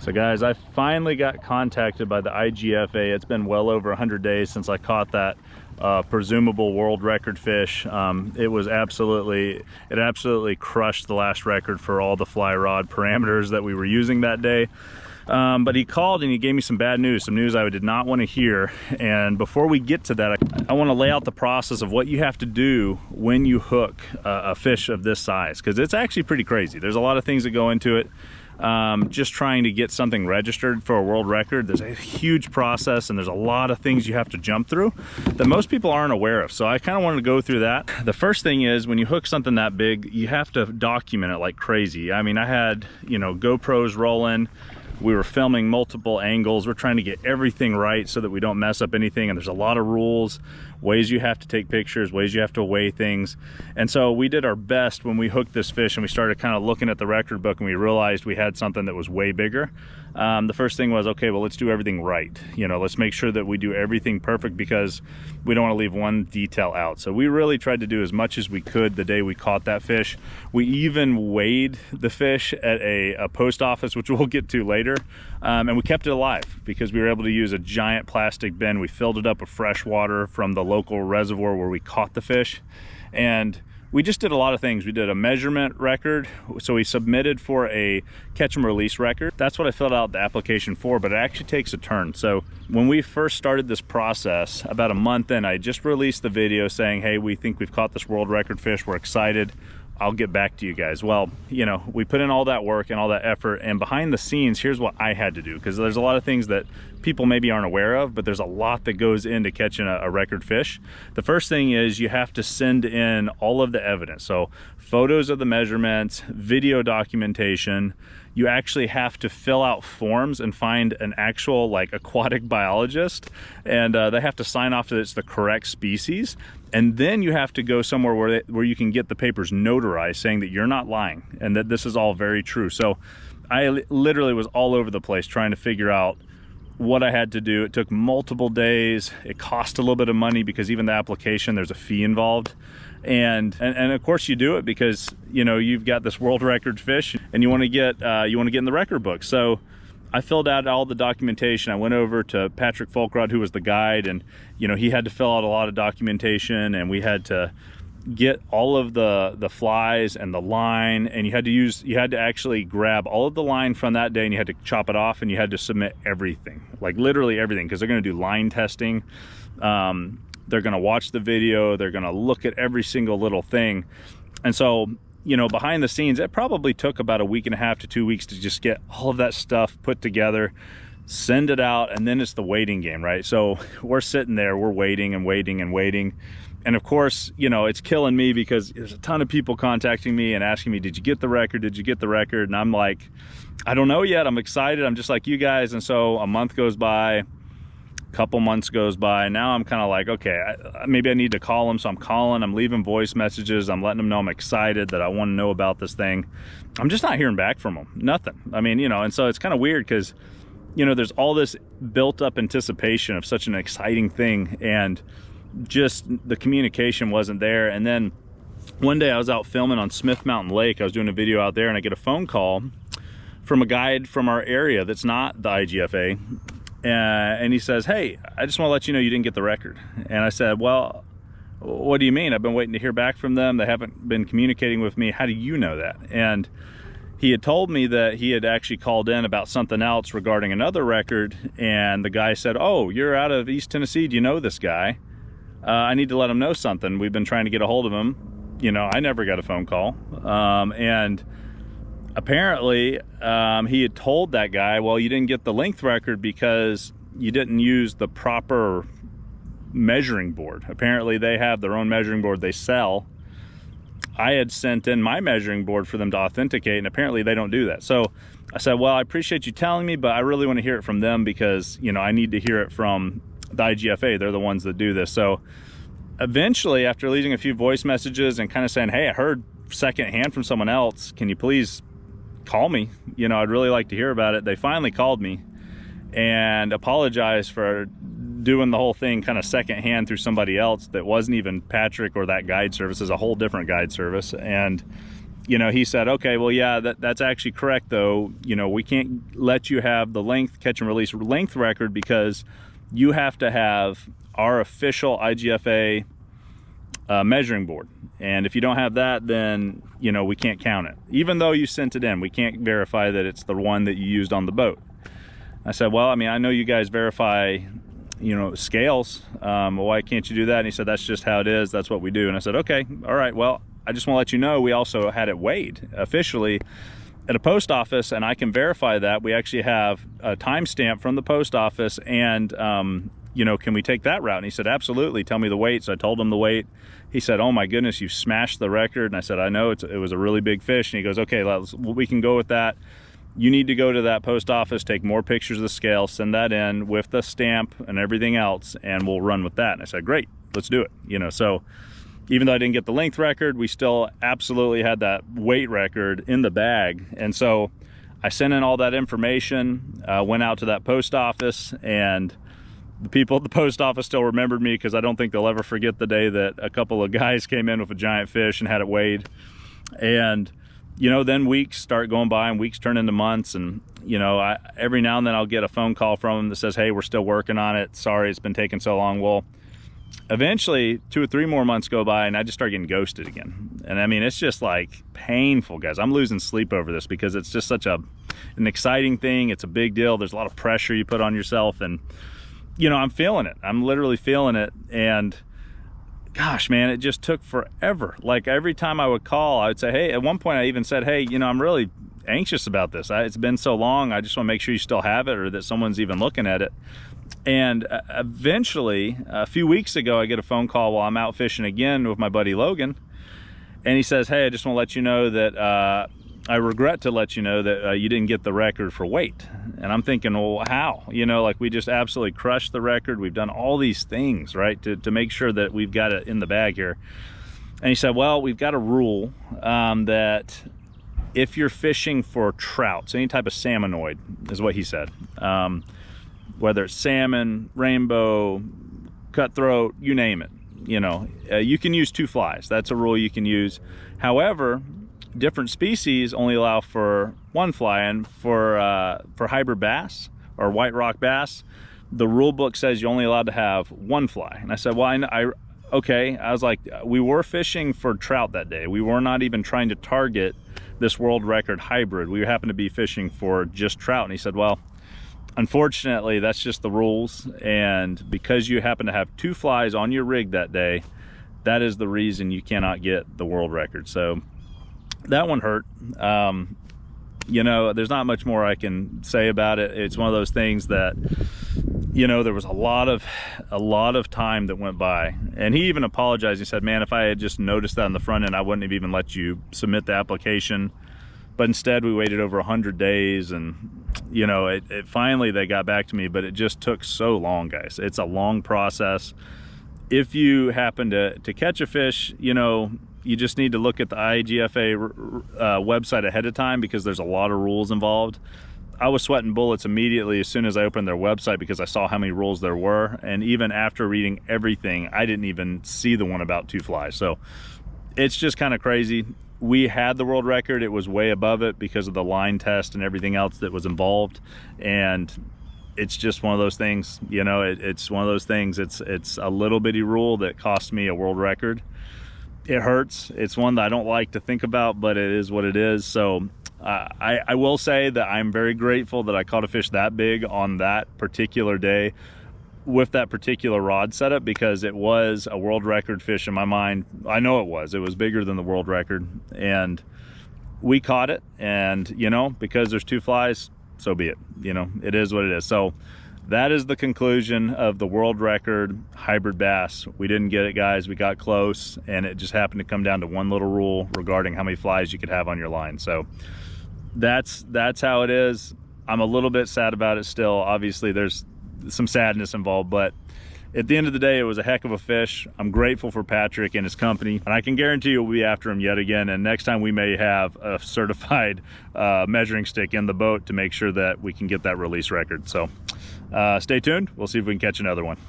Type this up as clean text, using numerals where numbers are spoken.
So guys, I finally got contacted by the IGFA. It's been well over 100 days since I caught that presumable world record fish. It absolutely crushed the last record for all the fly rod parameters that we were using that day. But he called and he gave me some bad news, some news I did not want to hear. And before we get to that, I want to lay out the process of what you have to do when you hook a fish of this size, because it's actually pretty crazy. There's a lot of things that go into it. Just trying to get something registered for a world record, there's a huge process and there's a lot of things you have to jump through that most people aren't aware of. So I kind of wanted to go through that. The first thing is, when you hook something that big, you have to document it like crazy. I mean, I had, you know, GoPros rolling. We were filming multiple angles. We're trying to get everything right so that we don't mess up anything. And there's a lot of rules, ways you have to take pictures, ways you have to weigh things. And so we did our best when we hooked this fish and we started kind of looking at the record book and we realized we had something that was way bigger. The first thing was, okay, well, let's do everything right. You know, let's make sure that we do everything perfect, because we don't want to leave one detail out. So we really tried to do as much as we could the day we caught that fish. We even weighed the fish at a post office, which we'll get to later. And we kept it alive because we were able to use a giant plastic bin. We filled it up with fresh water from the local reservoir where we caught the fish. And we just did a lot of things. We did a measurement record. So we submitted for a catch and release record. That's what I filled out the application for, but it actually takes a turn. So when we first started this process, about a month in, I just released the video saying, hey, we think we've caught this world record fish. We're excited. I'll get back to you guys. Well, you know, we put in all that work and all that effort, and behind the scenes, here's what I had to do, because there's a lot of things that people maybe aren't aware of, but there's a lot that goes into catching a record fish. The first thing is you have to send in all of the evidence. So photos of the measurements, video documentation. You actually have to fill out forms and find an actual like aquatic biologist, and they have to sign off that it's the correct species. And then you have to go somewhere where you can get the papers notarized saying that you're not lying and that this is all very true. So I literally was all over the place trying to figure out what I had to do. It took multiple days. It cost a little bit of money because even the application, there's a fee involved. And of course you do it because, you know, you've got this world record fish and you want to get in the record book. So I filled out all the documentation. I went over to Patrick Folkrod, who was the guide, and you know, he had to fill out a lot of documentation, and we had to get all of the flies and the line, and you had to actually grab all of the line from that day and you had to chop it off, and you had to submit everything, like literally everything, because they're going to do line testing. They're going to watch the video, they're going to look at every single little thing. And so, you know, behind the scenes, it probably took about a week and a half to 2 weeks to just get all of that stuff put together, send it out, and then it's the waiting game, right? So we're sitting there, we're waiting and waiting and waiting. And of course, you know, it's killing me because there's a ton of people contacting me and asking me, did you get the record? Did you get the record? And I'm like, I don't know yet. I'm excited. I'm just like you guys. And so a month goes by, couple months goes by. Now I'm kind of like, okay, maybe I need to call them. So I'm calling, I'm leaving voice messages. I'm letting them know I'm excited, that I want to know about this thing. I'm just not hearing back from them. Nothing. I mean, you know, and so it's kind of weird because, you know, there's all this built up anticipation of such an exciting thing, and just the communication wasn't there. And then one day I was out filming on Smith Mountain Lake. I was doing a video out there and I get a phone call from a guide from our area that's not the IGFA. And he says, hey, I just want to let you know you didn't get the record. And I said, well, what do you mean? I've been waiting to hear back from them. They haven't been communicating with me. How do you know that? And he had told me that he had actually called in about something else regarding another record. And the guy said, oh, you're out of East Tennessee. Do you know this guy? I need to let him know something. We've been trying to get a hold of him. You know, I never got a phone call. And apparently, he had told that guy, well, you didn't get the length record because you didn't use the proper measuring board. Apparently, they have their own measuring board they sell. I had sent in my measuring board for them to authenticate, and apparently they don't do that. So I said, well, I appreciate you telling me, but I really want to hear it from them because, you know, I need to hear it from the IGFA. They're the ones that do this. So eventually, after leaving a few voice messages and kind of saying, hey, I heard secondhand from someone else, can you please call me? You know, I'd really like to hear about it. They finally called me and apologized for doing the whole thing kind of secondhand through somebody else that wasn't even Patrick or that guide service. Is a whole different guide service. And you know, he said, okay, well, yeah, that's actually correct though. You know, we can't let you have the length, catch and release length record because you have to have our official IGFA measuring board. And if you don't have that, then, you know, we can't count it. Even though you sent it in, we can't verify that it's the one that you used on the boat. I said, well, I mean, I know you guys verify, you know, scales. Why can't you do that? And he said, that's just how it is. That's what we do. And I said, okay, all right, well, I just want to let you know we also had it weighed officially at a post office, and I can verify that. We actually have a timestamp from the post office, and you know, can we take that route? And he said, absolutely, tell me the weight. So I told him the weight. He said, oh my goodness, you smashed the record. And I said, I know, it was a really big fish. And he goes, okay, we can go with that. You need to go to that post office, take more pictures of the scale, send that in with the stamp and everything else, and we'll run with that. And I said, great, let's do it. You know, so even though I didn't get the length record, we still absolutely had that weight record in the bag. And so I sent in all that information, went out to that post office, and the people at the post office still remembered me because I don't think they'll ever forget the day that a couple of guys came in with a giant fish and had it weighed. And, you know, then weeks start going by and weeks turn into months. And, you know, every now and then I'll get a phone call from them that says, hey, we're still working on it. Sorry, it's been taking so long. Well, eventually 2 or 3 more months go by and I just start getting ghosted again. And I mean, it's just like painful, guys. I'm losing sleep over this because it's just such an exciting thing. It's a big deal. There's a lot of pressure you put on yourself, and, you know, I'm feeling it. I'm literally feeling it. And gosh, man, it just took forever. Like every time I would call, I would say, hey, at one point I even said, hey, you know, I'm really anxious about this. It's been so long. I just want to make sure you still have it or that someone's even looking at it. And eventually, a few weeks ago, I get a phone call while I'm out fishing again with my buddy Logan. And he says, hey, I just want to let you know that I regret to let you know that you didn't get the record for weight. And I'm thinking, well, how? You know, like we just absolutely crushed the record. We've done all these things, right, to make sure that we've got it in the bag here. And he said, well, we've got a rule that if you're fishing for trout, so any type of salmonoid is what he said, whether it's salmon, rainbow, cutthroat, you name it, you know, you can use 2 flies. That's a rule you can use. However, different species only allow for 1 fly, and for hybrid bass or white rock bass, the rule book says you're only allowed to have 1 fly. And I said, well, okay. I was like, we were fishing for trout that day. We were not even trying to target this world record hybrid. We happened to be fishing for just trout. And he said, well, unfortunately, that's just the rules. And because you happen to have 2 flies on your rig that day, that is the reason you cannot get the world record. So that one hurt. You know, there's not much more I can say about it. It's one of those things that, you know, there was a lot of time that went by. And he even apologized. He said, man, if I had just noticed that on the front end, I wouldn't have even let you submit the application. But instead we waited over 100 days, and, you know, it finally, they got back to me, but it just took so long, guys. It's a long process. If you happen to catch a fish, you know, you just need to look at the IGFA website ahead of time, because there's a lot of rules involved. I was sweating bullets immediately as soon as I opened their website because I saw how many rules there were. And even after reading everything, I didn't even see the one about 2 flies. So it's just kind of crazy. We had the world record. It was way above it because of the line test and everything else that was involved. And it's just one of those things, you know, it's one of those things. It's a little bitty rule that cost me a world record. It hurts. It's one that I don't like to think about, but it is what it is. So I will say that I'm very grateful that I caught a fish that big on that particular day with that particular rod setup, because it was a world record fish in my mind. I know it was bigger than the world record, and we caught it. And, you know, because there's 2 flies, so be it. You know, it is what it is. So that is the conclusion of the world record hybrid bass. We didn't get it, guys. We got close, and it just happened to come down to one little rule regarding how many flies you could have on your line. So that's how it is. I'm a little bit sad about it still. Obviously there's some sadness involved, but at the end of the day, it was a heck of a fish. I'm grateful for Patrick and his company, and I can guarantee you we'll be after him yet again. And next time we may have a certified measuring stick in the boat to make sure that we can get that release record. So stay tuned. We'll see if we can catch another one.